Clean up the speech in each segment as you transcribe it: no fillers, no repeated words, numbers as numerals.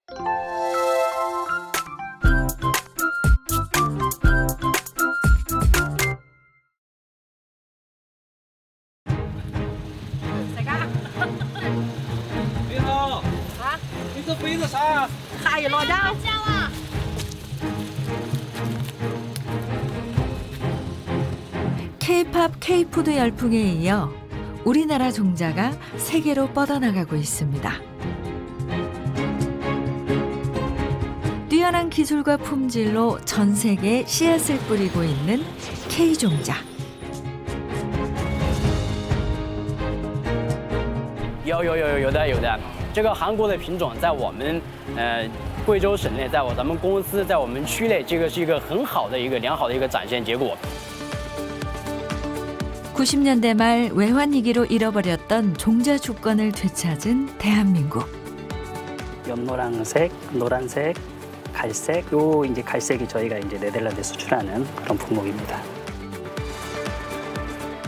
你好，啊，你这杯子啥？嗨老张， K-팝, K-푸드 열풍에 이어 우리나라 종자가 세계로 뻗어나가고 있습니다. 뛰어난 기술과 품질로 전 세계에 씨앗을 뿌리고 있는 K 종자. 有的，这个韩国的品种在我们贵州省内，在咱们公司，在我们区内，这个是一个很好的良好的一个展现结果。 90년대 말 외환위기로 잃어버렸던 종자 주권을 되찾은 대한민국. 연노란색, 노란색, 갈색. 요 이제 갈색이 저희가 이제 네덜란드에 수출하는 그런 품목입니다.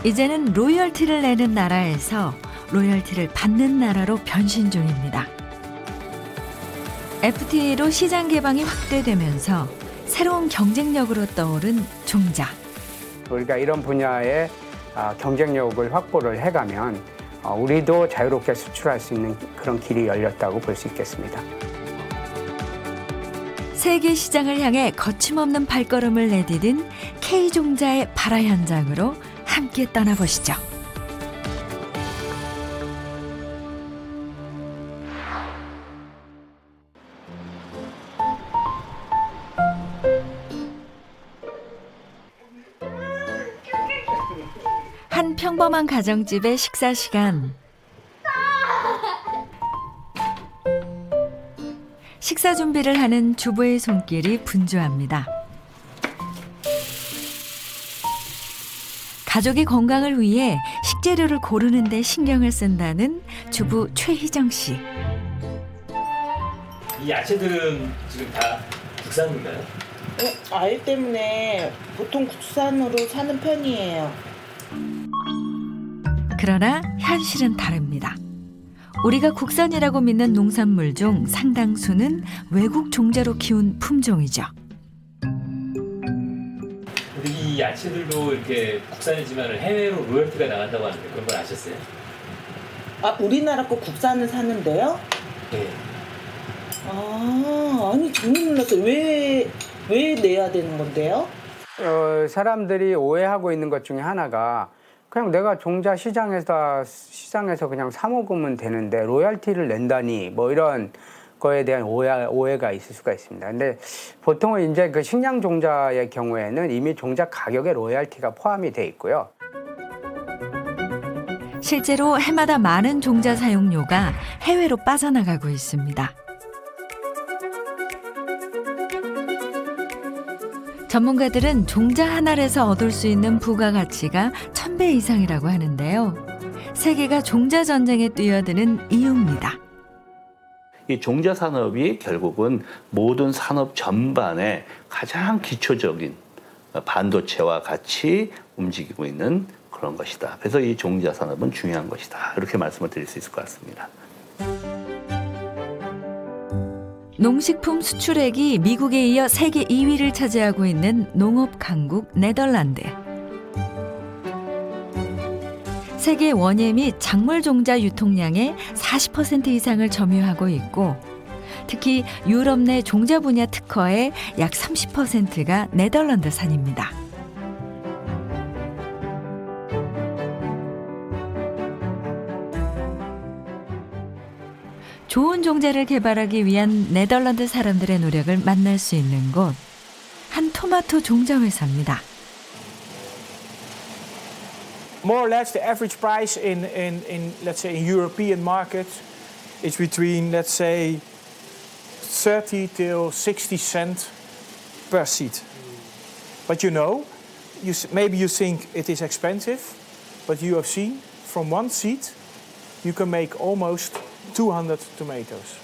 이제는 로열티를 내는 나라에서 로열티를 받는 나라로 변신 중입니다. FTA로 시장 개방이 확대되면서 새로운 경쟁력으로 떠오른 종자. 우리가 이런 분야에 경쟁력을 확보를 해가면 우리도 자유롭게 수출할 수 있는 그런 길이 열렸다고 볼 수 있겠습니다. 세계 시장을 향해 거침없는 발걸음을 내디딘 K종자의 발화 현장으로 함께 떠나보시죠. 한 평범한 가정집의 식사 시간. 식사 준비를 하는 주부의 손길이 분주합니다. 가족의 건강을 위해 식재료를 고르는 데 신경을 쓴다는 주부 최희정 씨. 이 야채들은 지금 다 국산인가요? 아이 때문에 보통 국산으로 사는 편이에요. 그러나 현실은 다릅니다. 우리가 국산이라고 믿는 농산물 중 상당수는 외국 종자로 키운 품종이죠. 근데 이 야채들도 이렇게 국산이지만 해외로 로열티가 나간다고 하는데 그런 걸 아셨어요? 아, 우리나라 거 국산을 사는데요? 네. 아, 아니 전혀 몰랐어요. 왜 내야 되는 건데요? 사람들이 오해하고 있는 것 중에 하나가 그냥 내가 종자 시장에서 그냥 사 먹으면 되는데 로열티를 낸다니 뭐 이런 거에 대한 오해가 있을 수가 있습니다. 근데 보통은 이제 그 식량 종자의 경우에는 이미 종자 가격에 로열티가 포함이 돼 있고요. 실제로 해마다 많은 종자 사용료가 해외로 빠져나가고 있습니다. 전문가들은 종자 하나에서 얻을 수 있는 부가가치가 1000배 이상이라고 하는데요. 세계가 종자 전쟁에 뛰어드는 이유입니다. 이 종자 산업이 결국은 모든 산업 전반의 가장 기초적인 반도체와 같이 움직이고 있는 그런 것이다. 그래서 이 종자 산업은 중요한 것이다. 이렇게 말씀을 드릴 수 있을 것 같습니다. 농식품 수출액이 미국에 이어 세계 2위를 차지하고 있는 농업 강국 네덜란드. 세계 원예 및 작물 종자 유통량의 40% 이상을 점유하고 있고 특히 유럽 내 종자 분야 특허의 약 30%가 네덜란드산입니다. 좋은 종자를 개발하기 위한 네덜란드 사람들의 노력을 만날 수 있는 곳, 한 토마토 종자 회사입니다. More or less the average price in let's say in European market is between let's say 30 till 60 cents per seed. But maybe you think it is expensive, but you have seen from one seed you can make almost 200 tomatoes.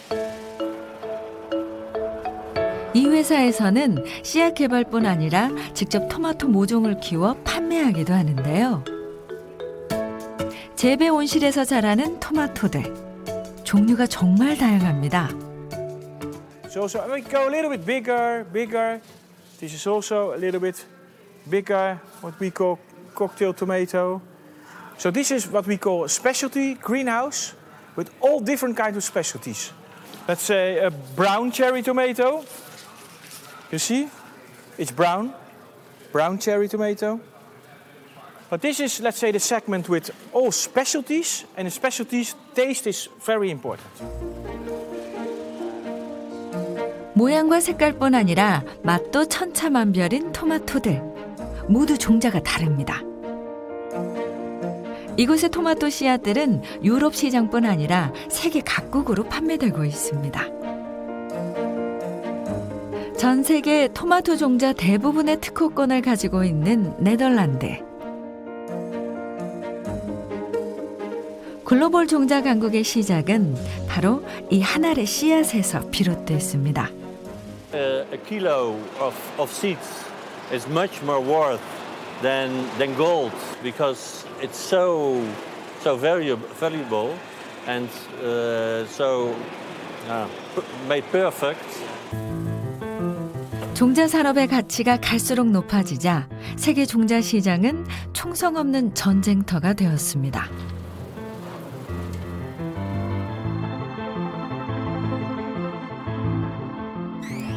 이 회사에서는 씨앗 개발뿐 아니라 직접 토마토 모종을 키워 판매하기도 하는데요. 재배 온실에서 자라는 토마토들. 종류가 정말 다양합니다. It's also, and we go a little bit bigger. This is also a little bit bigger, what we call cocktail tomato. So this is what we call a specialty greenhouse with all different kinds of specialties. Let's say a brown cherry tomato. You see? It's brown cherry tomato. But this is, let's say, the segment with all specialties, and the specialties taste is very important. 모양과 색깔뿐 아니라 맛도 천차만별인 토마토들. 모두 종자가 다릅니다. 이곳의 토마토 씨앗들은 유럽 시장뿐 아니라 세계 각국으로 판매되고 있습니다. 전 세계 토마토 종자 대부분의 특허권을 가지고 있는 네덜란드. 글로벌 종자 강국의 시작은 바로 이 한 알의 씨앗에서 비롯됐습니다. A kilo of seeds is much more worth than gold because it's so valuable and made perfect. 종자 산업의 가치가 갈수록 높아지자 세계 종자 시장은 총성 없는 전쟁터가 되었습니다.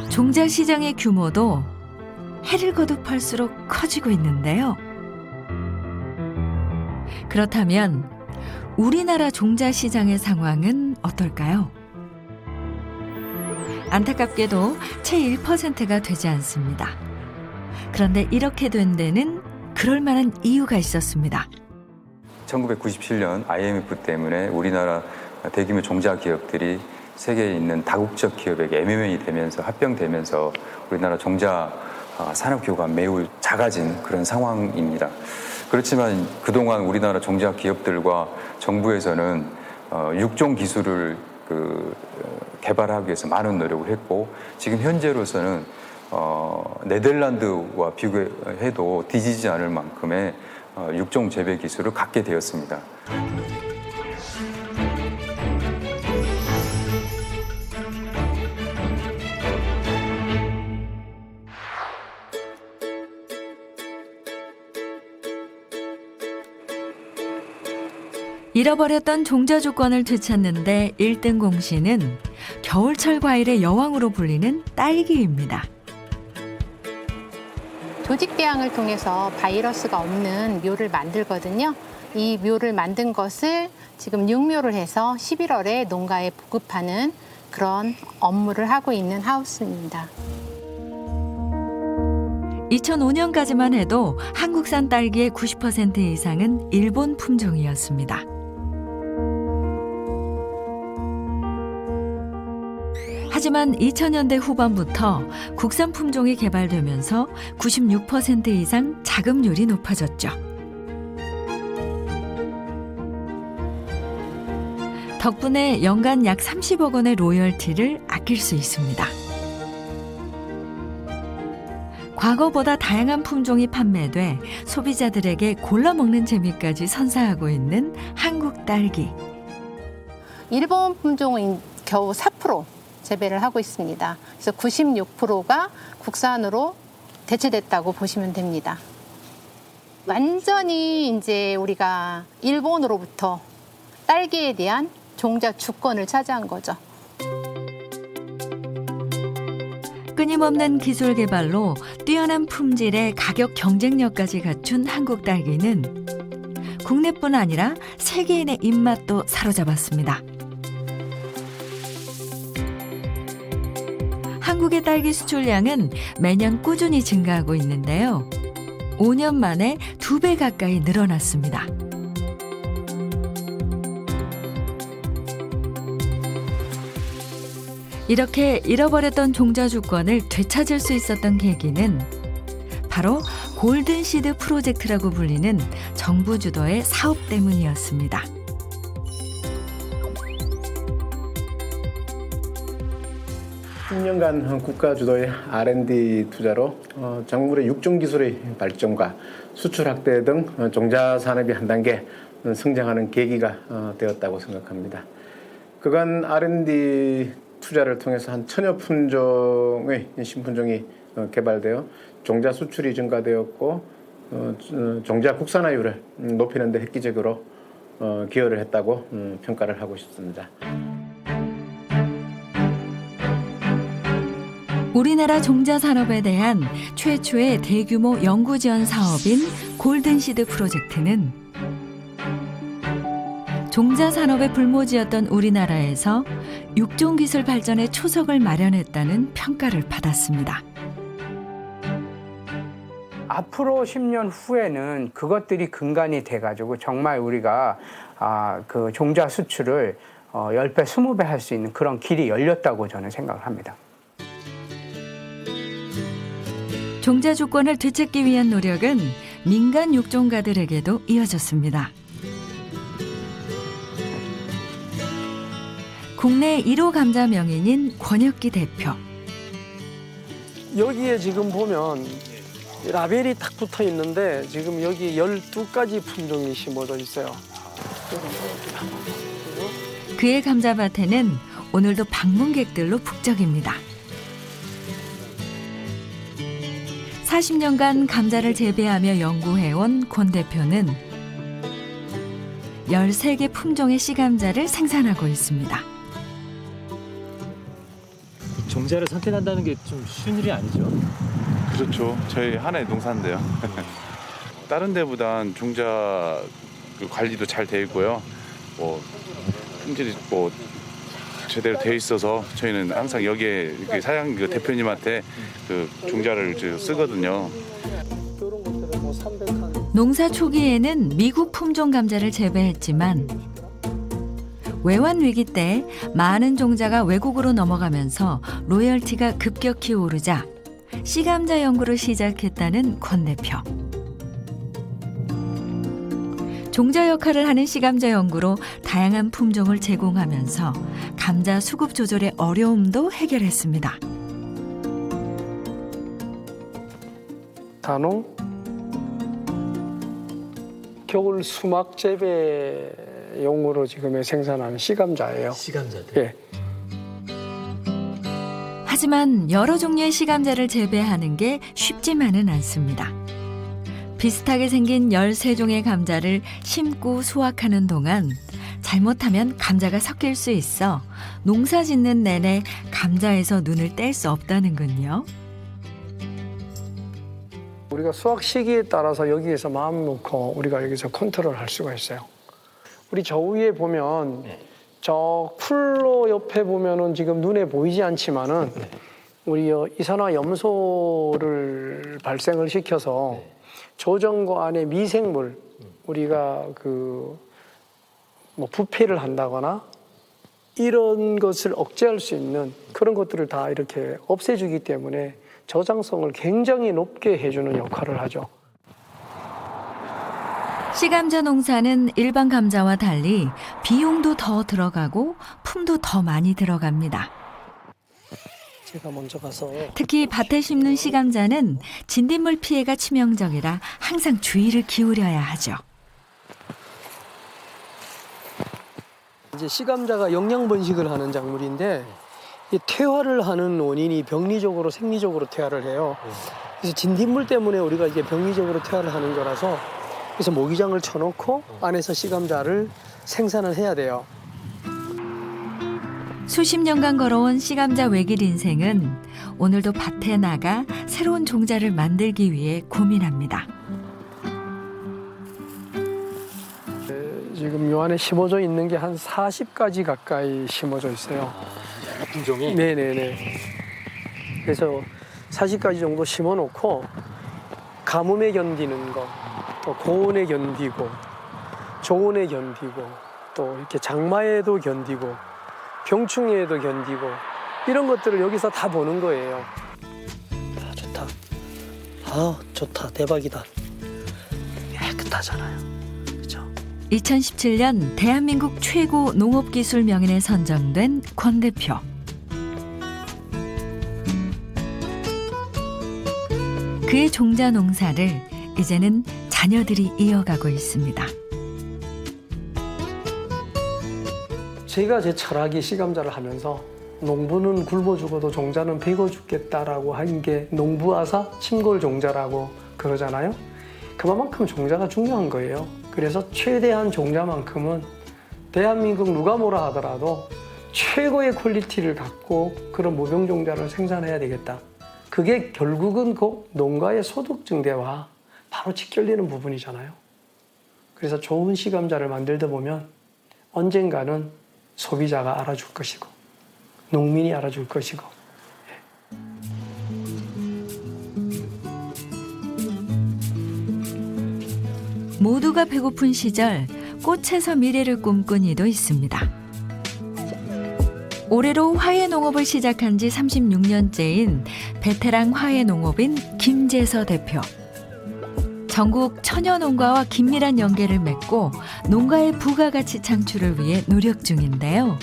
종자 시장의 규모도 해를 거듭할수록 커지고 있는데요. 그렇다면 우리나라 종자 시장의 상황은 어떨까요? 안타깝게도 채 1%가 되지 않습니다. 그런데 이렇게 된 데는 그럴 만한 이유가 있었습니다. 1997년 IMF 때문에 우리나라 대규모 종자 기업들이 세계에 있는 다국적 기업에게 MMA이 되면서 합병되면서 우리나라 종자 산업 규모가 매우 작아진 그런 상황입니다. 그렇지만 그동안 우리나라 종자 기업들과 정부에서는 육종 기술을 개발하기 위해서 많은 노력을 했고 지금 현재로서는 네덜란드와 비교해도 뒤지지 않을 만큼의 육종 재배 기술을 갖게 되었습니다. 잃어버렸던 종자 조건을 되찾는데 1등 공신은 겨울철 과일의 여왕으로 불리는 딸기입니다. 조직 배양을 통해서 바이러스가 없는 묘를 만들거든요. 이 묘를 만든 것을 지금 육묘를 해서 11월에 농가에 보급하는 그런 업무를 하고 있는 하우스입니다. 2005년까지만 해도 한국산 딸기의 90% 이상은 일본 품종이었습니다. 하지만 2000년대 후반부터 국산 품종이 개발되면서 96% 이상 자급률이 높아졌죠. 덕분에 연간 약 30억 원의 로열티를 아낄 수 있습니다. 과거보다 다양한 품종이 판매돼 소비자들에게 골라 먹는 재미까지 선사하고 있는 한국 딸기. 일본 품종은 겨우 4% 재배를 하고 있습니다. 그래서 96%가 국산으로 대체됐다고 보시면 됩니다. 완전히 이제 우리가 일본으로부터 딸기에 대한 종자 주권을 차지한 거죠. 끊임없는 기술 개발로 뛰어난 품질의 가격 경쟁력까지 갖춘 한국 딸기는 국내뿐 아니라 세계인의 입맛도 사로잡았습니다. 한국의 딸기 수출량은 매년 꾸준히 증가하고 있는데요. 5년 만에 2배 가까이 늘어났습니다. 이렇게 잃어버렸던 종자 주권을 되찾을 수 있었던 계기는 바로 골든시드 프로젝트라고 불리는 정부 주도의 사업 때문이었습니다. (10년간) 국가 주도의 R&D 투자로 작물의 육종 기술의 발전과 수출 확대 등 종자 산업이 한 단계 성장하는 계기가 되었다고 생각합니다. 그간 R&D 투자를 통해서 한 1000여 품종의 신품종이 개발되어 종자 수출이 증가되었고 종자 국산화율을 높이는 데 획기적으로 기여를 했다고 평가를 하고 싶습니다. 우리나라 종자 산업에 대한 최초의 대규모 연구 지원 사업인 골든시드 프로젝트는 종자 산업의 불모지였던 우리나라에서 육종 기술 발전의 초석을 마련했다는 평가를 받았습니다. 앞으로 10년 후에는 그것들이 근간이 돼가지고 정말 우리가 그 종자 수출을 10배, 20배 할 수 있는 그런 길이 열렸다고 저는 생각을 합니다. 종자 주권을 되찾기 위한 노력은 민간 육종가들에게도 이어졌습니다. 국내 1호 감자 명인인 권혁기 대표. 여기에 지금 보면 라벨이 딱 붙어 있는데 지금 여기 12가지 품종이 심어져 있어요. 그의 감자밭에는 오늘도 방문객들로 북적입니다. 40년간 감자를 재배하며 연구해온 권 대표는 13개 품종의 씨감자를 생산하고 있습니다. 종자를 선택한다는 게 좀 쉬운 일이 아니죠? 그렇죠. 저희 하나의 농사인데요. 다른 데보단 종자 관리도 잘 돼 있고요. 품질이 제대로 돼 있어서 저희는 항상 여기에 사장 대표님한테 그 종자를 쓰거든요. 농사 초기에는 미국 품종 감자를 재배했지만 외환 위기 때 많은 종자가 외국으로 넘어가면서 로열티가 급격히 오르자 씨감자 연구를 시작했다는 권 대표. 종자 역할을 하는 씨감자 연구로 다양한 품종을 제공하면서 감자 수급 조절의 어려움도 해결했습니다. 단홍 겨울 수막 재배용으로 지금 생산하는 씨감자예요. 씨감자들. 예. 하지만 여러 종류의 씨감자를 재배하는 게 쉽지만은 않습니다. 비슷하게 생긴 13종의 감자를 심고 수확하는 동안 잘못하면 감자가 섞일 수 있어 농사 짓는 내내 감자에서 눈을 뗄 수 없다는군요. 우리가 수확 시기에 따라서 여기에서 마음 놓고 우리가 여기서 컨트롤할 수가 있어요. 우리 저 위에 보면 저 쿨로 옆에 보면은 지금 눈에 보이지 않지만은 우리 이산화염소를 발생을 시켜서 조정고 안에 미생물 우리가 부패를 한다거나 이런 것을 억제할 수 있는 그런 것들을 다 이렇게 없애주기 때문에 저장성을 굉장히 높게 해주는 역할을 하죠. 씨감자 농사는 일반 감자와 달리 비용도 더 들어가고 품도 더 많이 들어갑니다. 제가 먼저 가서 특히 밭에 심는 씨감자는 진딧물 피해가 치명적이라 항상 주의를 기울여야 하죠. 이제 씨감자가 영양 번식을 하는 작물인데 이 퇴화를 하는 원인이 병리적으로 생리적으로 퇴화를 해요. 그래서 진딧물 때문에 우리가 이게 병리적으로 퇴화를 하는 거라서 그래서 모기장을 쳐놓고 안에서 씨감자를 생산을 해야 돼요. 수십 년간 걸어온 씨감자 외길 인생은 오늘도 밭에 나가 새로운 종자를 만들기 위해 고민합니다. 지금 요 안에 심어져 있는 게 한 40가지 가까이 심어져 있어요. 여러 품종이? 네네네. 그래서 40가지 정도 심어놓고 가뭄에 견디는 거, 또 고온에 견디고, 저온에 견디고, 또 이렇게 장마에도 견디고, 병충해에도 견디고 이런 것들을 여기서 다 보는 거예요. 아, 좋다. 아, 좋다. 대박이다. 깨끗하잖아요. 그렇죠? 2017년 대한민국 최고 농업기술 명인에 선정된 권 대표. 그의 종자 농사를 이제는 자녀들이 이어가고 있습니다. 제가 제 철학이 씨감자를 하면서 농부는 굶어 죽어도 종자는 배고 죽겠다라고 한 게 농부아사 침골 종자라고 그러잖아요. 그만큼 종자가 중요한 거예요. 그래서 최대한 종자만큼은 대한민국 누가 뭐라 하더라도 최고의 퀄리티를 갖고 그런 무병 종자를 생산해야 되겠다. 그게 결국은 그 농가의 소득 증대와 바로 직결되는 부분이잖아요. 그래서 좋은 시감자를 만들다 보면 언젠가는 소비자가 알아줄 것이고 농민이 알아줄 것이고. 모두가 배고픈 시절 꽃에서 미래를 꿈꾼 이도 있습니다. 올해로 화훼농업을 시작한 지 36년째인 베테랑 화훼농업인 김재서 대표. 전국 천여농가와 긴밀한 연계를 맺고 농가의 부가가치 창출을 위해 노력 중인데요.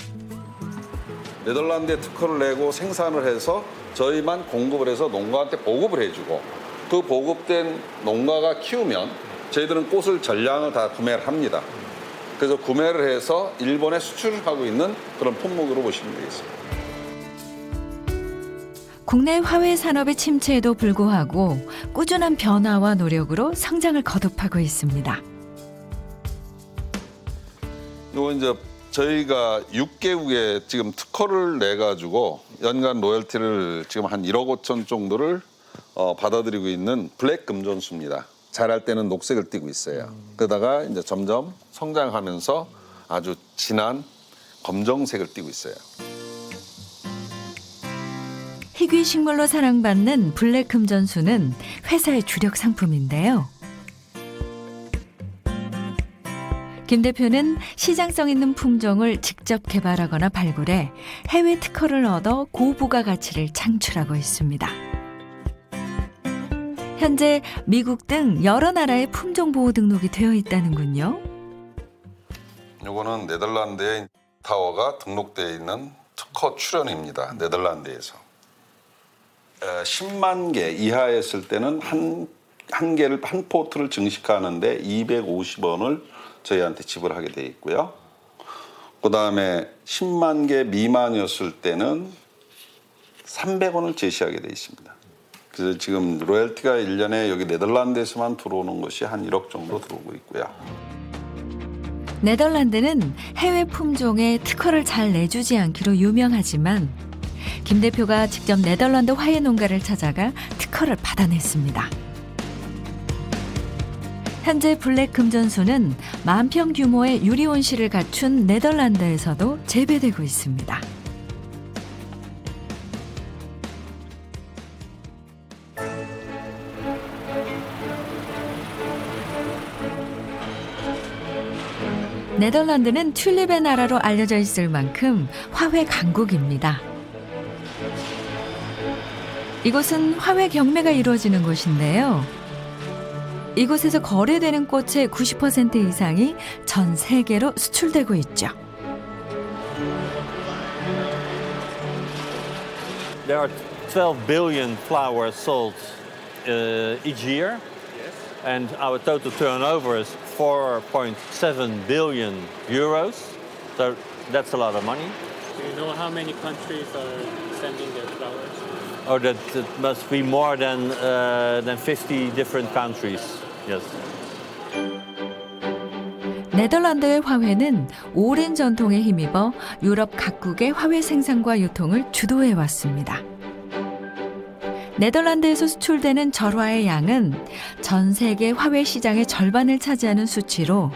네덜란드에 특허를 내고 생산을 해서 저희만 공급을 해서 농가한테 보급을 해주고 그 보급된 농가가 키우면 저희들은 꽃을 전량을 다 구매를 합니다. 그래서 구매를 해서 일본에 수출을 하고 있는 그런 품목으로 보시면 되겠습니다. 국내 화훼 산업의 침체에도 불구하고 꾸준한 변화와 노력으로 성장을 거듭하고 있습니다. 이거 이제 저희가 6개국에 지금 특허를 내 가지고 연간 로열티를 지금 한 1억 5천 정도를 받아들이고 있는 블랙 금전수입니다. 자랄 때는 녹색을 띠고 있어요. 그러다가 이제 점점 성장하면서 아주 진한 검정색을 띠고 있어요. 희귀 식물로 사랑받는 블랙 금전수는 회사의 주력 상품인데요. 김 대표는 시장성 있는 품종을 직접 개발하거나 발굴해 해외 특허를 얻어 고부가 가치를 창출하고 있습니다. 현재 미국 등 여러 나라의 품종 보호 등록이 되어 있다는군요. 이거는 네덜란드의 타워가 등록되어 있는 특허 출원입니다. 네덜란드에서. 10만 개 이하였을 때는 한 개를 한 포트를 증식하는데 250원을 저희한테 지불하게 돼 있고요. 그다음에 10만 개 미만이었을 때는 300원을 제시하게 돼 있습니다. 그래서 지금 로열티가 1년에 여기 네덜란드에서만 들어오는 것이 한 1억 정도 들어오고 있고요. 네덜란드는 해외 품종에 특허를 잘 내주지 않기로 유명하지만 김 대표가 직접 네덜란드 화훼 농가를 찾아가 특허를 받아냈습니다. 현재 블랙 금전수는 10,000평 규모의 유리 온실을 갖춘 네덜란드에서도 재배되고 있습니다. 네덜란드는 튤립의 나라로 알려져 있을 만큼 화훼 강국입니다. 이곳은 화훼 경매가 이루어지는 곳인데요. 이곳에서 거래되는 꽃의 90% 이상이 전 세계로 수출되고 있죠. There are 12 billion flowers sold each year, and our total turnover is 4.7 billion euros. So that's a lot of money. Do you know how many countries are sending their flowers? Oh, that must be more than 50 different countries. Yes. 네덜란드의 화훼는 오랜 전통에 힘입어 유럽 각국의 화훼 생산과 유통을 주도해 왔습니다. 네덜란드에서 수출되는 절화의 양은 전 세계 화훼 시장의 절반을 차지하는 수치로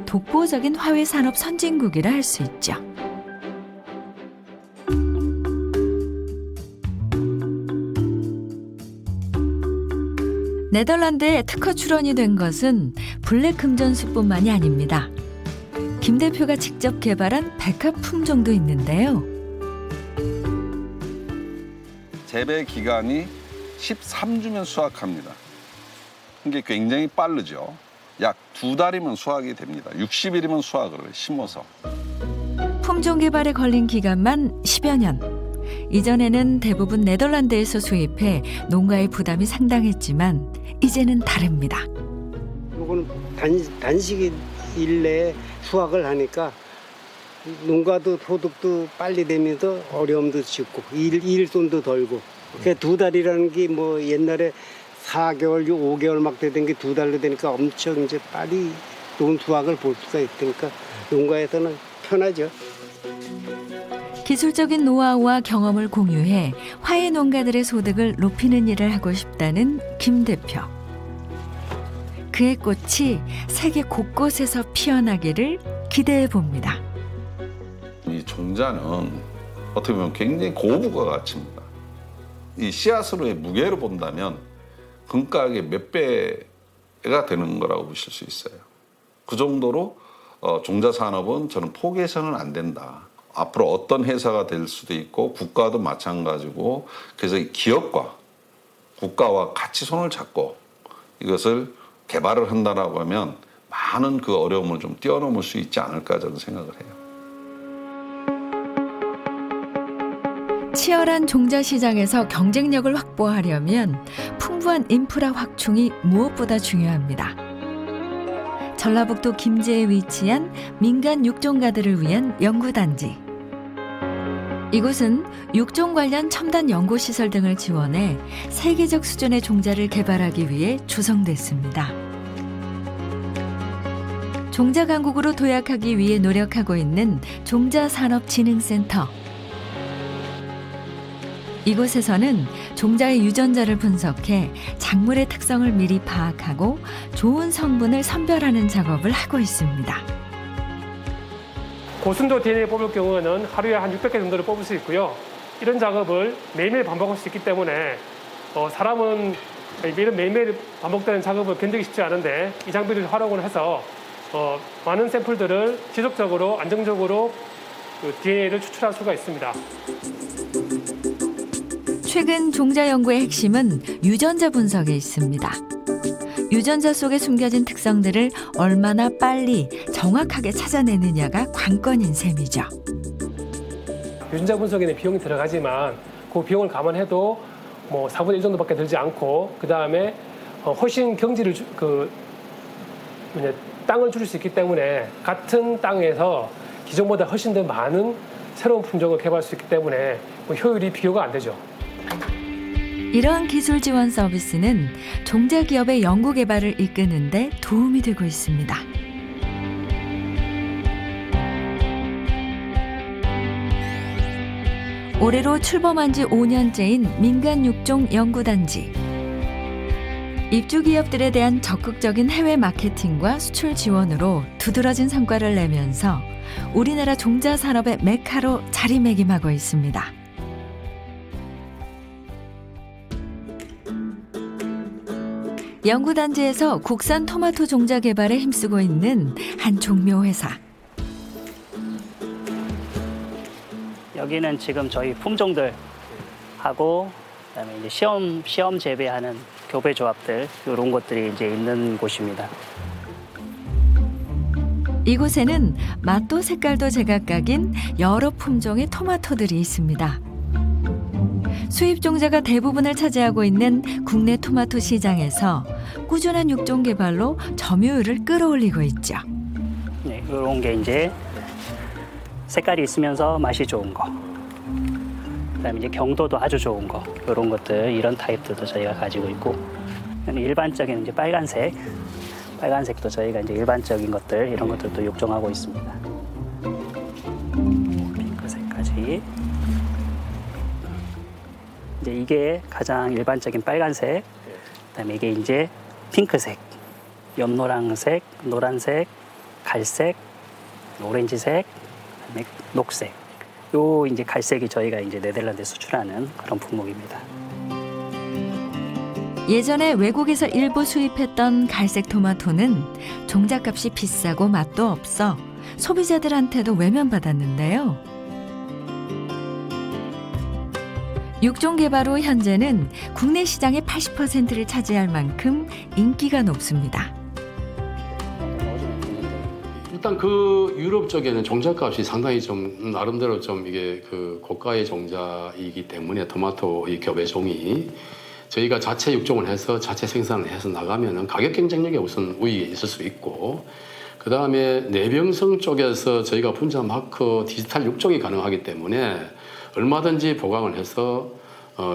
독보적인 화훼 산업 선진국이라 할 수 있죠. 네덜란드에 특허 출원이 된 것은 블랙 금전수뿐만이 아닙니다. 김 대표가 직접 개발한 백합 품종도 있는데요. 재배 기간이 13주면 수확합니다. 이게 굉장히 빠르죠. 약 2달이면 수확이 됩니다. 60일이면 수확을 해요, 심어서. 품종 개발에 걸린 기간만 10여 년. 이전에는 대부분 네덜란드에서 수입해 농가의 부담이 상당했지만 이제는 다릅니다. 이거는 단식일 내에 수확을 하니까 농가도 소득도 빨리 되면서 어려움도 적고 일손도 덜고. 그 2달이라는 게 뭐 옛날에 4개월, 5개월 막 되던 게 2달로 되니까 엄청 이제 빨리 좋은 수확을 볼 수가 있으니까 농가에서는 편하죠. 기술적인 노하우와 경험을 공유해 화훼 농가들의 소득을 높이는 일을 하고 싶다는 김 대표. 그의 꽃이 세계 곳곳에서 피어나기를 기대해 봅니다. 이 종자는 어떻게 보면 굉장히 고부가 가치입니다. 이 씨앗으로의 무게로 본다면 금가액의 몇 배가 되는 거라고 보실 수 있어요. 그 정도로 종자 산업은 저는 포기해서는 안 된다. 앞으로 어떤 회사가 될 수도 있고 국가도 마찬가지고 그래서 기업과 국가와 같이 손을 잡고 이것을 개발을 한다라고 하면 많은 그 어려움을 좀 뛰어넘을 수 있지 않을까 저는 생각을 해요. 치열한 종자 시장에서 경쟁력을 확보하려면 풍부한 인프라 확충이 무엇보다 중요합니다. 전라북도 김제에 위치한 민간 육종가들을 위한 연구단지. 이곳은 육종 관련 첨단 연구시설 등을 지원해 세계적 수준의 종자를 개발하기 위해 조성됐습니다. 종자 강국으로 도약하기 위해 노력하고 있는 종자산업진흥센터. 이곳에서는 종자의 유전자를 분석해 작물의 특성을 미리 파악하고 좋은 성분을 선별하는 작업을 하고 있습니다. 고순도 DNA 뽑을 경우에는 하루에 한 600개 정도를 뽑을 수 있고요. 이런 작업을 매일매일 반복할 수 있기 때문에 사람은 매일매일 반복되는 작업을 견디기 쉽지 않은데 이 장비를 활용을 해서 많은 샘플들을 지속적으로 안정적으로 DNA를 추출할 수가 있습니다. 최근 종자 연구의 핵심은 유전자 분석에 있습니다. 유전자 속에 숨겨진 특성들을 얼마나 빨리 정확하게 찾아내느냐가 관건인 셈이죠. 유전자 분석에는 비용이 들어가지만 그 비용을 감안해도 뭐 4분의 1 정도밖에 들지 않고 그 다음에 훨씬 경지를 땅을 줄일 수 있기 때문에 같은 땅에서 기존보다 훨씬 더 많은 새로운 품종을 개발할 수 있기 때문에 효율이 비교가 안 되죠. 이러한 기술 지원 서비스는 종자 기업의 연구 개발을 이끄는 데 도움이 되고 있습니다. 올해로 출범한 지 5년째인 민간 육종 연구단지. 입주 기업들에 대한 적극적인 해외 마케팅과 수출 지원으로 두드러진 성과를 내면서 우리나라 종자 산업의 메카로 자리매김하고 있습니다. 연구단지에서 국산 토마토 종자 개발에 힘쓰고 있는 한 종묘회사. 여기는 지금 저희 품종들 하고 그다음에 이제 시험 재배하는 교배 조합들 이런 것들이 이제 있는 곳입니다. 이곳에는 맛도 색깔도 제각각인 여러 품종의 토마토들이 있습니다. 수입 종자가 대부분을 차지하고 있는 국내 토마토 시장에서 꾸준한 육종 개발로 점유율을 끌어올리고 있죠. 네, 이런 게 이제 색깔이 있으면서 맛이 좋은 거. 그다음에 이제 경도도 아주 좋은 거. 이런 것들, 이런 타입들도 저희가 가지고 있고. 일반적인 이제 빨간색도 저희가 이제 일반적인 것들 이런 것들도 육종하고 있습니다. 핑크색까지. 이제 이게 가장 일반적인 빨간색, 그다음에 이게 이제 핑크색, 연노랑색, 노란색, 갈색, 오렌지색, 그다음에 녹색. 요 이제 갈색이 저희가 이제 네덜란드에 수출하는 그런 품목입니다. 예전에 외국에서 일부 수입했던 갈색 토마토는 종잣값이 비싸고 맛도 없어 소비자들한테도 외면받았는데요. 육종 개발 후 현재는 국내 시장의 80%를 차지할 만큼 인기가 높습니다. 일단 그 유럽 쪽에는 종잣값이 상당히 좀 나름대로 좀 이게 그 고가의 종자이기 때문에 토마토 이 교배종이 저희가 자체 육종을 해서 자체 생산을 해서 나가면은 가격 경쟁력에 우선 우위에 있을 수 있고 그다음에 내병성 쪽에서 저희가 분자 마커 디지털 육종이 가능하기 때문에 얼마든지 보강을 해서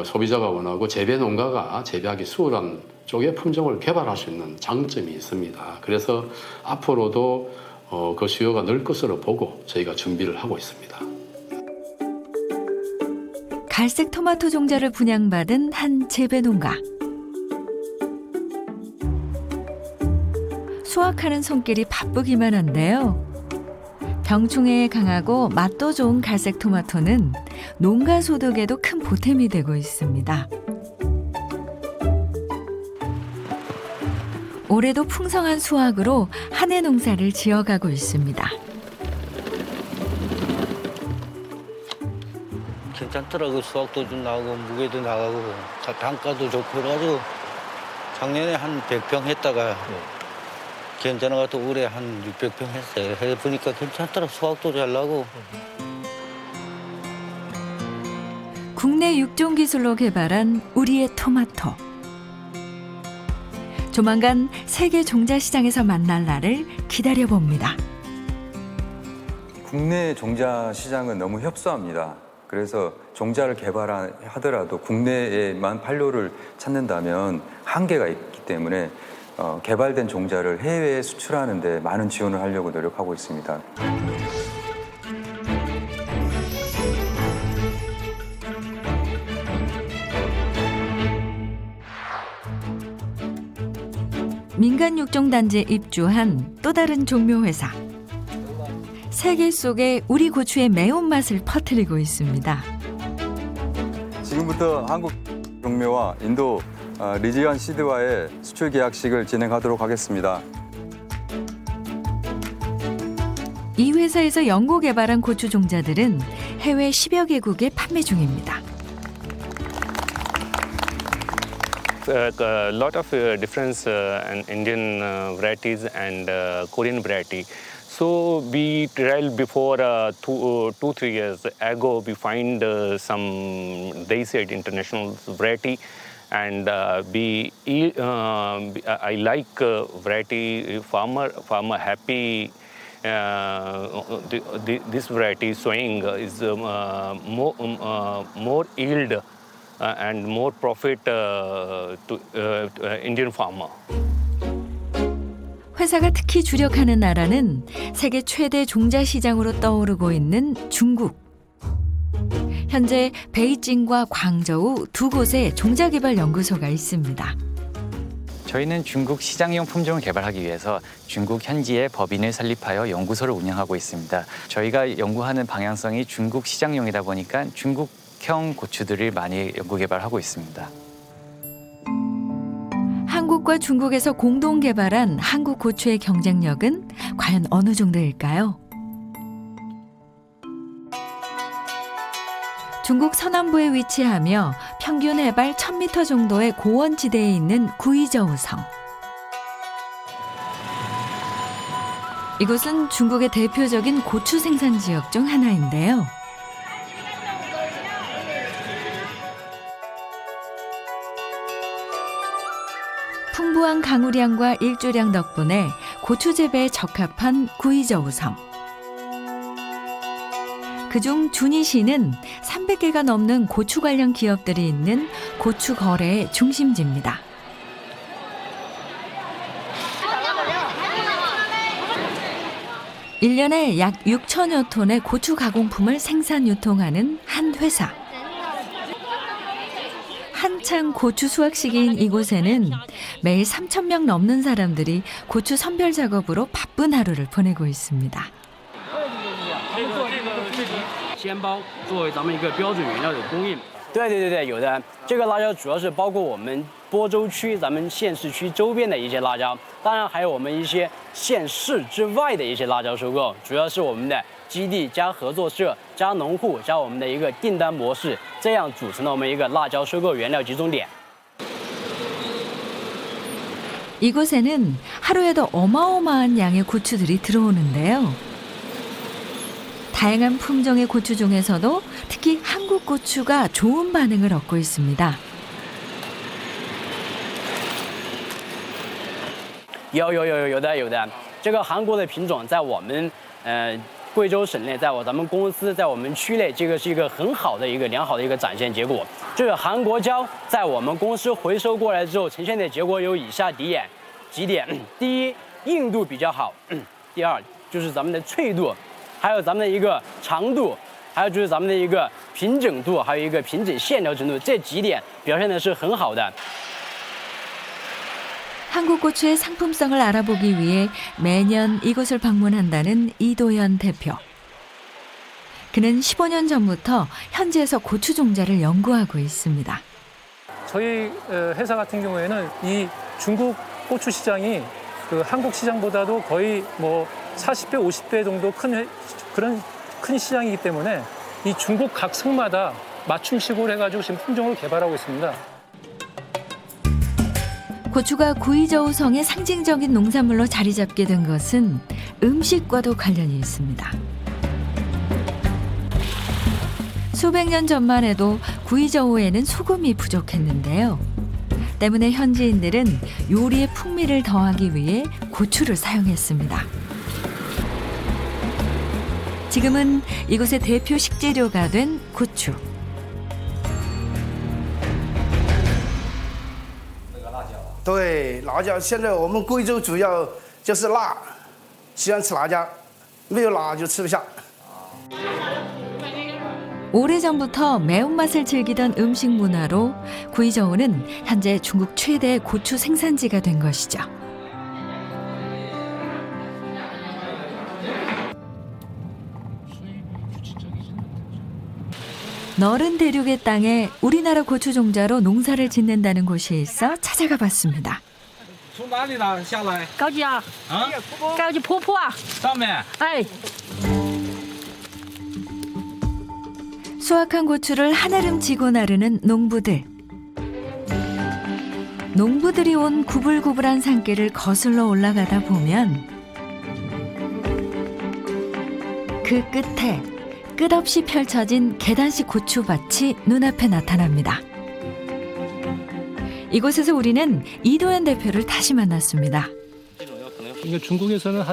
소비자가 원하고 재배 농가가 재배하기 수월한 쪽의 품종을 개발할 수 있는 장점이 있습니다. 그래서 앞으로도 그 수요가 늘 것으로 보고 저희가 준비를 하고 있습니다. 갈색 토마토 종자를 분양받은 한 재배 농가. 수확하는 손길이 바쁘기만 한데요. 병충해에 강하고 맛도 좋은 갈색 토마토는 농가 소득에도 큰 보탬이 되고 있습니다. 올해도 풍성한 수확으로 한 해 농사를 지어가고 있습니다. 괜찮더라고. 수확도 좀 나오고 무게도 나가고 단가도 좋고 그래가지고 작년에 한 100평 했다가 괜찮아 갖고 올해 한 600평 했어요. 해보니까 괜찮더라. 수확도 잘 나고. 국내 육종 기술로 개발한 우리의 토마토. 조만간 세계 종자 시장에서 만날 날을 기다려봅니다. 국내 종자 시장은 너무 협소합니다. 그래서 종자를 개발하더라도 국내에만 판로를 찾는다면 한계가 있기 때문에 개발된 종자를 해외에 수출하는 데 많은 지원을 하려고 노력하고 있습니다. 민간 육종단지에 입주한 또 다른 종묘회사. 세계 속에 우리 고추의 매운맛을 퍼뜨리고 있습니다. 지금부터 한국 종묘와 인도 리지언 시드와의 수출 계약식을 진행하도록 하겠습니다. 이 회사에서 연구 개발한 고추 종자들은 해외 10여 개국에 판매 중입니다. A lot of different Indian varieties and Korean variety. So we tried before 2-3 years ago. We find some Daisy international variety, and I like variety farmer happy. This variety showing is more yield. And more profit to Indian farmer. 회사가 특히 주력하는 나라는 세계 최대 종자 시장으로 떠오르고 있는 중국. 현재 베이징과 광저우 두 곳에 종자 개발 연구소가 있습니다. 저희는 중국 시장용 품종을 개발하기 위해서 중국 현지에 법인을 설립하여 연구소를 운영하고 있습니다. 저희가 연구하는 방향성이 중국 시장용이다 보니까 중국형 고추들을 많이 연구 개발하고 있습니다. 한국과 중국에서 공동 개발한 한국 고추의 경쟁력은 과연 어느 정도일까요? 중국 서남부에 위치하며 평균 해발 1000m 정도의 고원지대에 있는 구이저우성. 이곳은 중국의 대표적인 고추 생산 지역 중 하나인데요. 풍부한 강우량과 일조량 덕분에 고추 재배에 적합한 구이저우성. 그중 준이시는 300개가 넘는 고추 관련 기업들이 있는 고추 거래의 중심지입니다. 일년에 약 6천여 톤의 고추 가공품을 생산 유통하는 한 회사. 한창 고추 수확 시기인 이곳에는 매일 3,000명 넘는 사람들이 고추 선별 작업으로 바쁜 하루를 보내고 있습니다. 鲜包作为咱们一个标准原料的供应。对，有的。这个辣椒主要是包括我们播州区、咱们县市区周边的一些辣椒，当然还有我们一些县市之外的一些辣椒收购，主要是我们的基地加合作社加农户加我们的一个订单模式，这样组成了我们一个辣椒收购原料集中点。 이곳에는 하루에도 어마어마한 양의 고추들이 들어오는데요. 다양한 품종의 고추 중에서도 특히 한국 고추가 좋은 반응을 얻고 있습니다. 有的。这个韩国的品种在我们贵州省内，在咱们公司，在我们区内，这个是一个很好的一个良好的一个展现结果。这个韩国椒在我们公司回收过来之后，呈现的结果有以下几点：第一，硬度比较好；第二，就是咱们的脆度，还有咱们的一个长度，还有就是咱们的一个平整度，还有一个平整线条程度，这几点表现的是很好的。 한국 고추의 상품성을 알아보기 위해 매년 이곳을 방문한다는 이도현 대표. 그는 15년 전부터 현지에서 고추 종자를 연구하고 있습니다. 저희 회사 같은 경우에는 이 중국 고추 시장이 그 한국 시장보다도 거의 뭐 40배, 50배 정도 그런 큰 시장이기 때문에 이 중국 각 성마다 맞춤식으로 해가지고 지금 품종을 개발하고 있습니다. 고추가 구이저우성의 상징적인 농산물로 자리 잡게 된 것은 음식과도 관련이 있습니다. 수백 년 전만 해도 구이저우에는 소금이 부족했는데요. 때문에 현지인들은 요리에 풍미를 더하기 위해 고추를 사용했습니다. 지금은 이곳의 대표 식재료가 된 고추. 对，辣椒现在我们贵州主要就是辣，喜欢吃辣椒，没有辣就吃不下。 오래전부터 매운맛을 즐기던 음식 문화로 구이저우는 현재 중국 최대 고추 생산지가 된 것이죠. 너른 대륙의 땅에 우리나라 고추 종자로 농사를 짓는다는 곳이 있어 찾아가 봤습니다. 从哪里呢？下来？高级啊！啊，高级坡坡啊！上面。哎。 수확한 고추를 한아름 지고 나르는 농부들. 농부들이 온 구불구불한 산길을 거슬러 올라가다 보면 그 끝에 끝없이 펼쳐진 계단식 고추밭이 눈앞에 나타납니다. 이곳에서 우리는 이도현 대표를 다시 만났습니다. 그러니까 중국에서는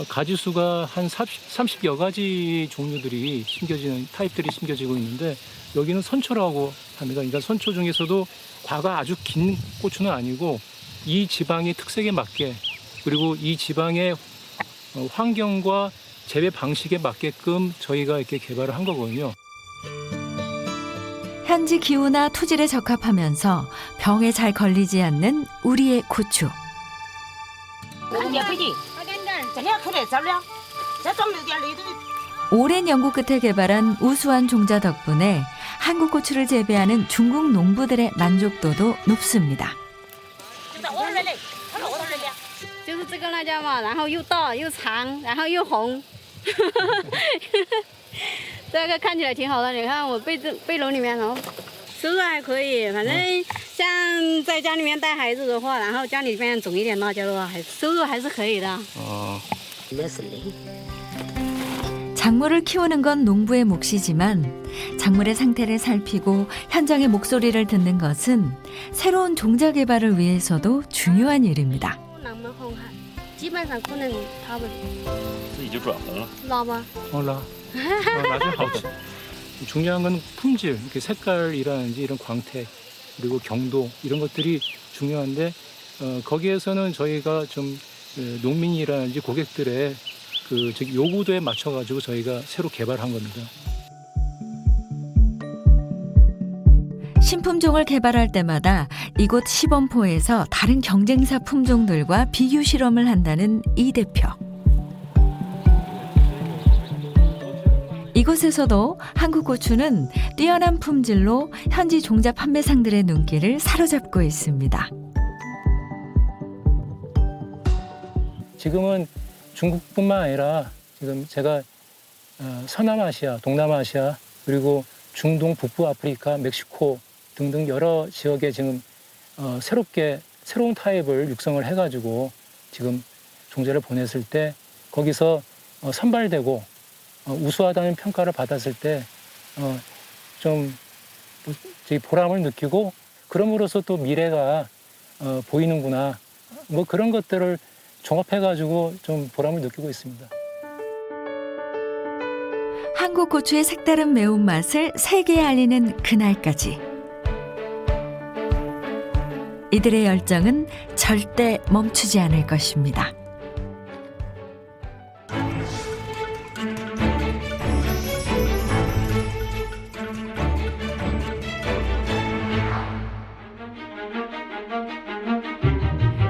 가지수가 한 30여 가지 종류들이 심겨지는 타입들이 심겨지고 있는데 여기는 선초라고 합니다. 그러니까 선초 중에서도 과가 아주 긴 고추는 아니고 이 지방의 특색에 맞게 그리고 이 지방의 환경과 재배 방식에 맞게끔 저희가 이렇게 개발을 한 거거든요. 현지 기후나 토질에 적합하면서 병에 잘 걸리지 않는 우리의 고추. 오랜 연구 끝에 개발한 우수한 종자 덕분에 한국 고추를 재배하는 중국 농부들의 만족도도 높습니다. 就是这个辣椒嘛，然后又大又长，然后又红，这个看起来挺好的。你看我背篓里面，然后收入还可以，反正像在家里面带孩子的话，然后家里面种一点辣椒的话，收入还是可以的。哦。 작물을 키우는 건 농부의 몫이지만 작물의 상태를 살피고 현장의 목소리를 듣는 것은 새로운 종자 개발을 위해서도 중요한 일입니다. 基本上可能他们自己就转红了。辣吗？ 辣，나중에 好吃. 중요한 건 품질, 이렇게 색깔이라든지 이런 광택 그리고 경도 이런 것들이 중요한데 거기에서는 저희가 좀 농민이라든지 고객들의 그 요구도에 맞춰가지고 저희가 새로 개발한 겁니다. 신품종을 개발할 때마다 이곳 시범포에서 다른 경쟁사 품종들과 비교 실험을 한다는 이 대표. 이곳에서도 한국 고추는 뛰어난 품질로 현지 종자 판매상들의 눈길을 사로잡고 있습니다. 지금은 중국뿐만 아니라 지금 제가 서남아시아, 동남아시아 그리고 중동, 북부 아프리카, 멕시코 등등 여러 지역에 지금 새로운 타입을 육성을 해가지고 지금 종자를 보냈을 때 거기서 선발되고 우수하다는 평가를 받았을 때 좀 보람을 느끼고 그럼으로써 또 미래가 보이는구나 뭐 그런 것들을 종합해가지고 좀 보람을 느끼고 있습니다. 한국 고추의 색다른 매운맛을 세계에 알리는 그날까지 이들의 열정은 절대 멈추지 않을 것입니다.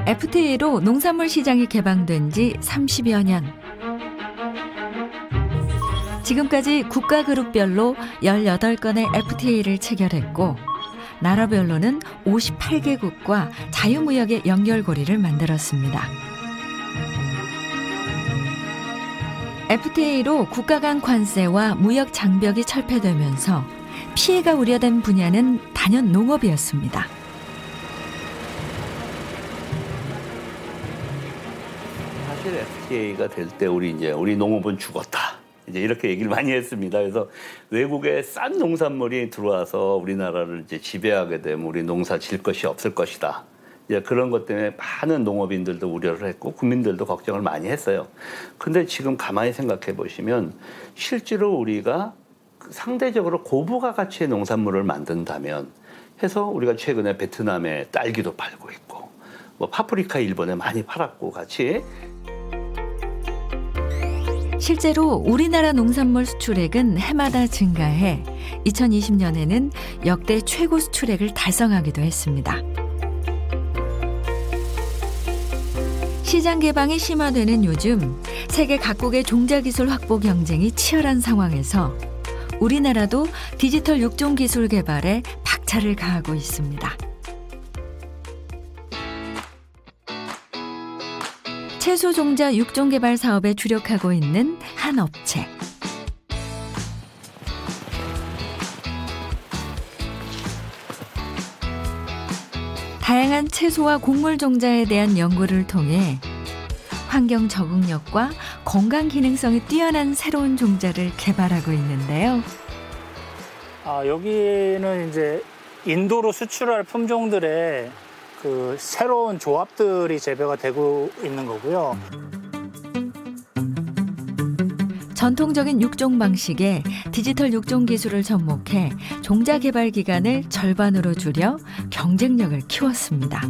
FTA로 농산물 시장이 개방된 지 30여 년. 지금까지 국가 그룹별로 18건의 FTA를 체결했고 나라별로는 58개국과 자유무역의 연결고리를 만들었습니다. FTA로 국가 간 관세와 무역 장벽이 철폐되면서 피해가 우려된 분야는 단연 농업이었습니다. 사실 FTA가 될 때 우리 농업은 죽었다. 이제 이렇게 얘기를 많이 했습니다. 그래서 외국의 싼 농산물이 들어와서 우리나라를 이제 지배하게 되면 우리 농사 질 것이 없을 것이다. 이제 그런 것 때문에 많은 농업인들도 우려를 했고 국민들도 걱정을 많이 했어요. 근데 지금 가만히 생각해 보시면 실제로 우리가 상대적으로 고부가 가치의 농산물을 만든다면 해서 우리가 최근에 베트남에 딸기도 팔고 있고 뭐 파프리카 일본에 많이 팔았고 같이 실제로 우리나라 농산물 수출액은 해마다 증가해 2020년에는 역대 최고 수출액을 달성하기도 했습니다. 시장 개방이 심화되는 요즘 세계 각국의 종자 기술 확보 경쟁이 치열한 상황에서 우리나라도 디지털 육종 기술 개발에 박차를 가하고 있습니다. 채소 종자 육종 개발 사업에 주력하고 있는 한 업체. 다양한 채소와 곡물 종자에 대한 연구를 통해 환경 적응력과 건강 기능성이 뛰어난 새로운 종자를 개발하고 있는데요. 여기는 이제 인도로 수출할 품종들의 그 새로운 조합들이 재배가 되고 있는 거고요. 전통적인 육종 방식에 디지털 육종 기술을 접목해 종자 개발 기간을 절반으로 줄여 경쟁력을 키웠습니다.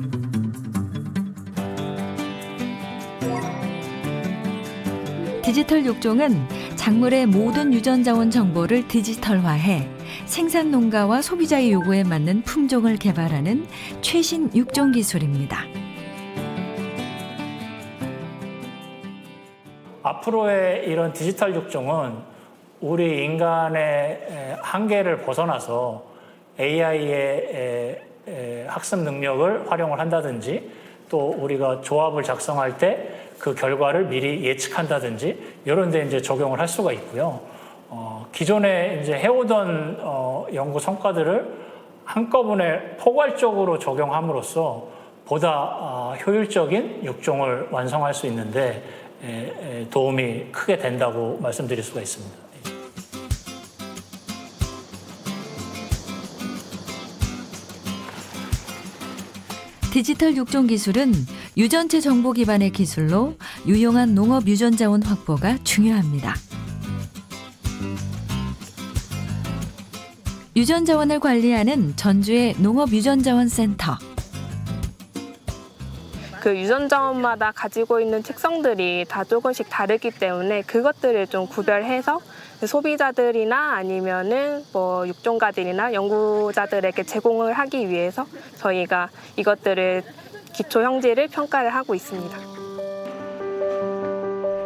디지털 육종은 작물의 모든 유전자원 정보를 디지털화해 생산 농가와 소비자의 요구에 맞는 품종을 개발하는 최신 육종 기술입니다. 앞으로의 이런 디지털 육종은 우리 인간의 한계를 벗어나서 AI의 학습 능력을 활용을 한다든지 또 우리가 조합을 작성할 때 그 결과를 미리 예측한다든지 이런 데 이제 적용을 할 수가 있고요. 기존에 이제 해오던 연구 성과들을 한꺼번에 포괄적으로 적용함으로써 보다 효율적인 육종을 완성할 수 있는데 도움이 크게 된다고 말씀드릴 수가 있습니다. 디지털 육종 기술은 유전체 정보 기반의 기술로 유용한 농업 유전자원 확보가 중요합니다. 유전자원을 관리하는 전주의 농업유전자원센터. 그 유전자원마다 가지고 있는 특성들이 다 조금씩 다르기 때문에 그것들을 좀 구별해서 소비자들이나 아니면은 뭐 육종가들이나 연구자들에게 제공을 하기 위해서 저희가 이것들을 기초 형질을 평가를 하고 있습니다.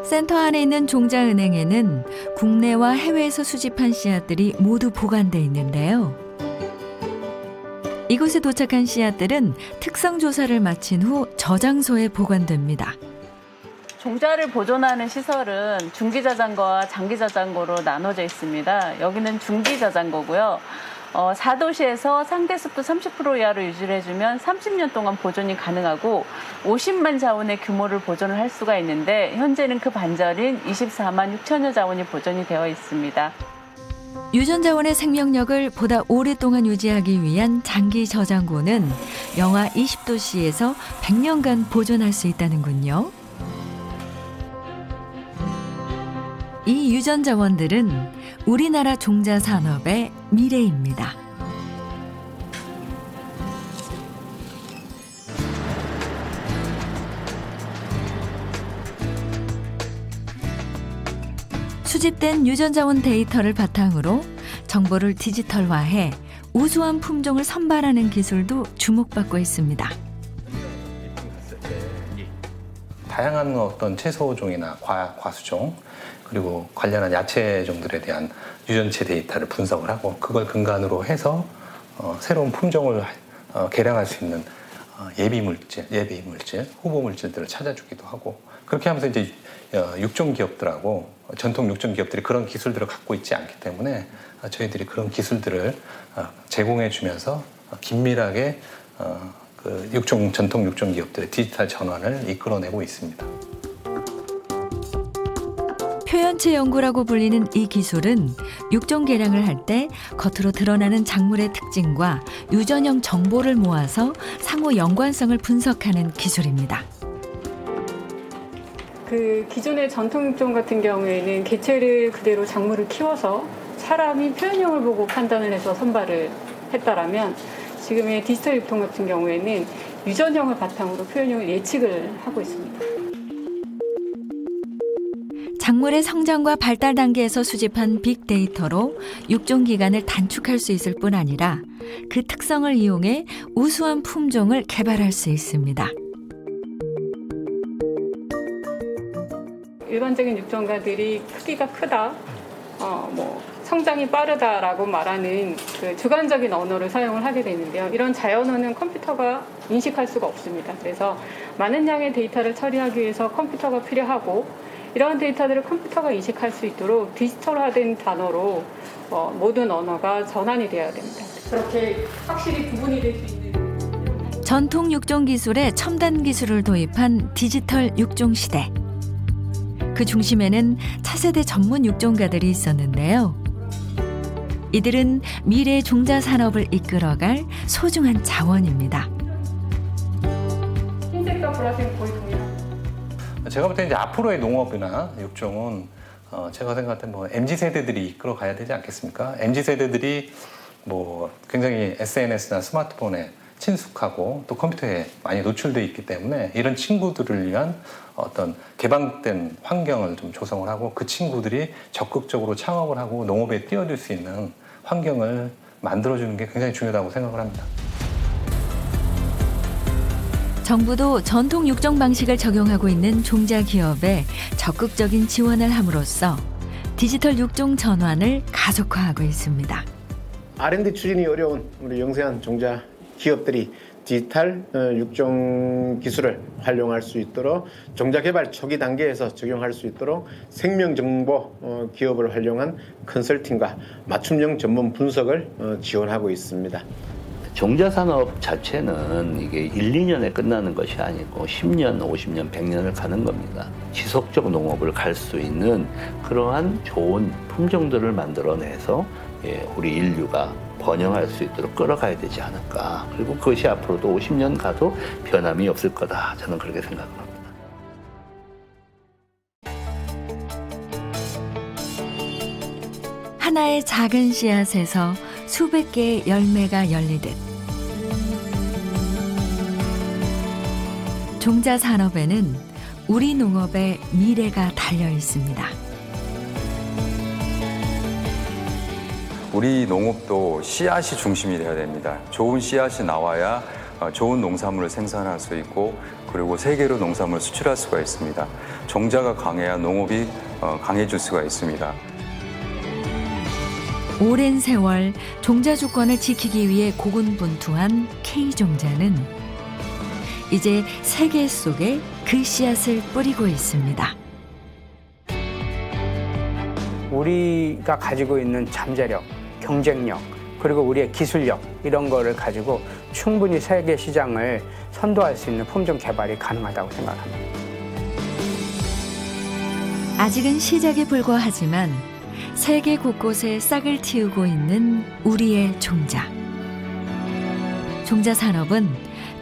센터 안에 있는 종자은행에는 국내와 해외에서 수집한 씨앗들이 모두 보관돼 있는데요. 이곳에 도착한 씨앗들은 특성 조사를 마친 후 저장소에 보관됩니다. 종자를 보존하는 시설은 중기저장고와 장기저장고로 나눠져 있습니다. 여기는 중기저장고고요. 4도시에서 상대 습도 30% 이하로 유지를 해주면 30년 동안 보존이 가능하고 50만 자원의 규모를 보존을 할 수가 있는데 현재는 그 반절인 24만 6천여 자원이 보존이 되어 있습니다. 유전자원의 생명력을 보다 오랫동안 유지하기 위한 장기 저장고는 영하 20도씨에서 100년간 보존할 수 있다는군요. 이 유전 자원들은 우리나라 종자 산업의 미래입니다. 수집된 유전 자원 데이터를 바탕으로 정보를 디지털화해 우수한 품종을 선발하는 기술도 주목받고 있습니다. 다양한 어떤 채소종이나 과수종 그리고 관련한 야채종들에 대한 유전체 데이터를 분석을 하고 그걸 근간으로 해서 새로운 품종을 개량할 수 있는 예비 물질, 후보 물질들을 찾아주기도 하고 그렇게 하면서 이제 육종 기업들하고 전통 육종 기업들이 그런 기술들을 갖고 있지 않기 때문에 저희들이 그런 기술들을 제공해 주면서 긴밀하게 그 전통 육종 기업들의 디지털 전환을 이끌어내고 있습니다. 표현체 연구라고 불리는 이 기술은 육종 개량을 할 때 겉으로 드러나는 작물의 특징과 유전형 정보를 모아서 상호 연관성을 분석하는 기술입니다. 그 기존의 전통 육종 같은 경우에는 개체를 그대로 작물을 키워서 사람이 표현형을 보고 판단을 해서 선발을 했다라면 지금의 디지털 육종 같은 경우에는 유전형을 바탕으로 표현형을 예측을 하고 있습니다. 작물의 성장과 발달 단계에서 수집한 빅데이터로 육종 기간을 단축할 수 있을 뿐 아니라 그 특성을 이용해 우수한 품종을 개발할 수 있습니다. 일반적인 육종가들이 크기가 크다, 성장이 빠르다라고 말하는 그 주관적인 언어를 사용을 하게 되는데요. 이런 자연어는 컴퓨터가 인식할 수가 없습니다. 그래서 많은 양의 데이터를 처리하기 위해서 컴퓨터가 필요하고 이러한 데이터들을 컴퓨터가 인식할 수 있도록 디지털화된 단어로 모든 언어가 전환이 되어야 됩니다. 그렇게 확실히 구분이 될 수 있는 전통 육종 기술에 첨단 기술을 도입한 디지털 육종 시대. 그 중심에는 차세대 전문 육종가들이 있었는데요. 이들은 미래 종자 산업을 이끌어갈 소중한 자원입니다. 흰색과 보라색 거의 동일합니다. 제가 볼 때 이제 앞으로의 농업이나 육종은 제가 생각할 때 MZ 세대들이 이끌어가야 되지 않겠습니까? MZ 세대들이 굉장히 SNS나 스마트폰에 친숙하고 또 컴퓨터에 많이 노출돼 있기 때문에 이런 친구들을 위한 어떤 개방된 환경을 좀 조성을 하고 그 친구들이 적극적으로 창업을 하고 농업에 뛰어들 수 있는 환경을 만들어주는 게 굉장히 중요하다고 생각을 합니다. 정부도 전통 육종 방식을 적용하고 있는 종자 기업에 적극적인 지원을 함으로써 디지털 육종 전환을 가속화하고 있습니다. R&D 추진이 어려운 우리 영세한 종자 기업들이 디지털 육종 기술을 활용할 수 있도록 종자 개발 초기 단계에서 적용할 수 있도록 생명정보 기업을 활용한 컨설팅과 맞춤형 전문 분석을 지원하고 있습니다. 종자 산업 자체는 이게 1, 2년에 끝나는 것이 아니고 10년, 50년, 100년을 가는 겁니다. 지속적 농업을 갈 수 있는 그러한 좋은 품종들을 만들어내서 우리 인류가 번영할 수 있도록 끌어가야 되지 않을까. 그리고 그것이 앞으로도 50년 가도 변함이 없을 거다. 저는 그렇게 생각합니다. 하나의 작은 씨앗에서 수백 개의 열매가 열리듯 종자 산업에는 우리 농업의 미래가 달려 있습니다. 우리 농업도 씨앗이 중심이 되어야 됩니다. 좋은 씨앗이 나와야 좋은 농산물을 생산할 수 있고 그리고 세계로 농산물을 수출할 수가 있습니다. 종자가 강해야 농업이 강해질 수가 있습니다. 오랜 세월 종자 주권을 지키기 위해 고군분투한 K종자는 이제 세계 속에 그 씨앗을 뿌리고 있습니다. 우리가 가지고 있는 잠재력, 경쟁력, 그리고 우리의 기술력 이런 거를 가지고 충분히 세계 시장을 선도할 수 있는 품종 개발이 가능하다고 생각합니다. 아직은 시작에 불과하지만 세계 곳곳에 싹을 틔우고 있는 우리의 종자. 종자 산업은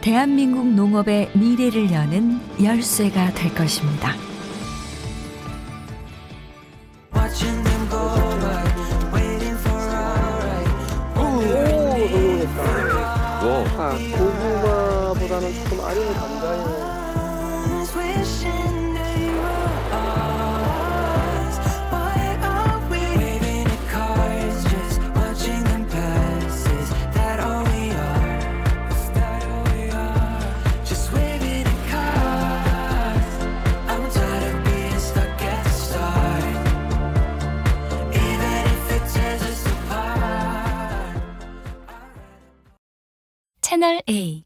대한민국 농업의 미래를 여는 열쇠가 될 것입니다. 가지고. 아, 고구마보다는 조금 아린 감자에 채널 A